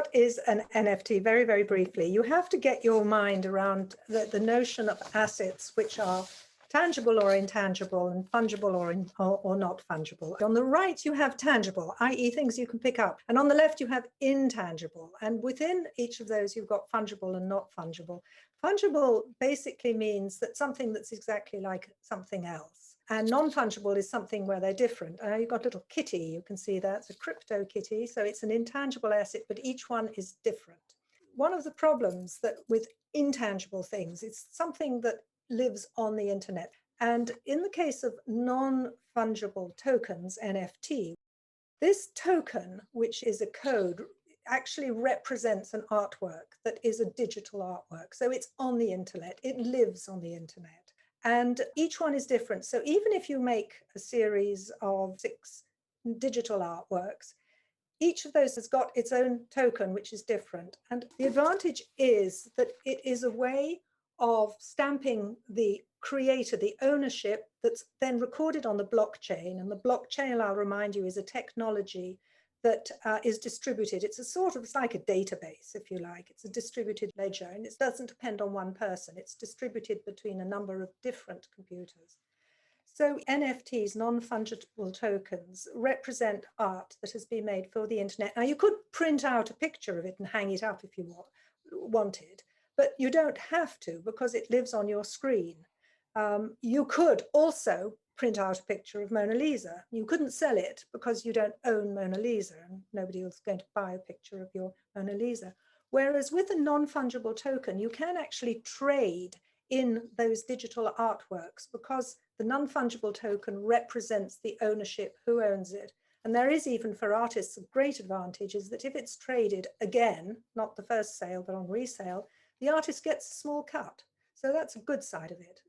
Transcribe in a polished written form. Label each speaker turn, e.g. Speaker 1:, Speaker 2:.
Speaker 1: what is an NFT? Very, very briefly, you have to get your mind around the notion of assets which are tangible or intangible and fungible or not fungible. On the right, you have tangible, i.e. things you can pick up. And on the left, you have intangible. And within each of those, you've got fungible and not fungible. Fungible basically means that something that's exactly like something else. And non-fungible is something where they're different. You've got a little kitty, you can see that. It's a crypto kitty, so it's an intangible asset, but each one is different. One of the problems that with intangible things, it's something that lives on the internet. And in the case of non-fungible tokens, NFT, this token, which is a code, actually represents an artwork that is a digital artwork. So it's on the internet, it lives on the internet. And each one is different. So even if you make a series of 6 digital artworks, each of those has got its own token, which is different. And the advantage is that it is a way of stamping the creator, the ownership, that's then recorded on the blockchain. And the blockchain, I'll remind you, is a technology that is distributed. It's like a database, if you like. It's a distributed ledger, and it doesn't depend on one person. It's distributed between a number of different computers. So NFTs, non-fungible tokens, represent art that has been made for the internet. Now, you could print out a picture of it and hang it up if you wanted, but you don't have to because it lives on your screen. You could also print out a picture of Mona Lisa. You couldn't sell it because you don't own Mona Lisa and nobody was going to buy a picture of your Mona Lisa. Whereas with a non-fungible token, you can actually trade in those digital artworks because the non-fungible token represents the ownership, who owns it. And there is, even for artists, a great advantage is that if it's traded again, not the first sale, but on resale, the artist gets a small cut. So that's a good side of it.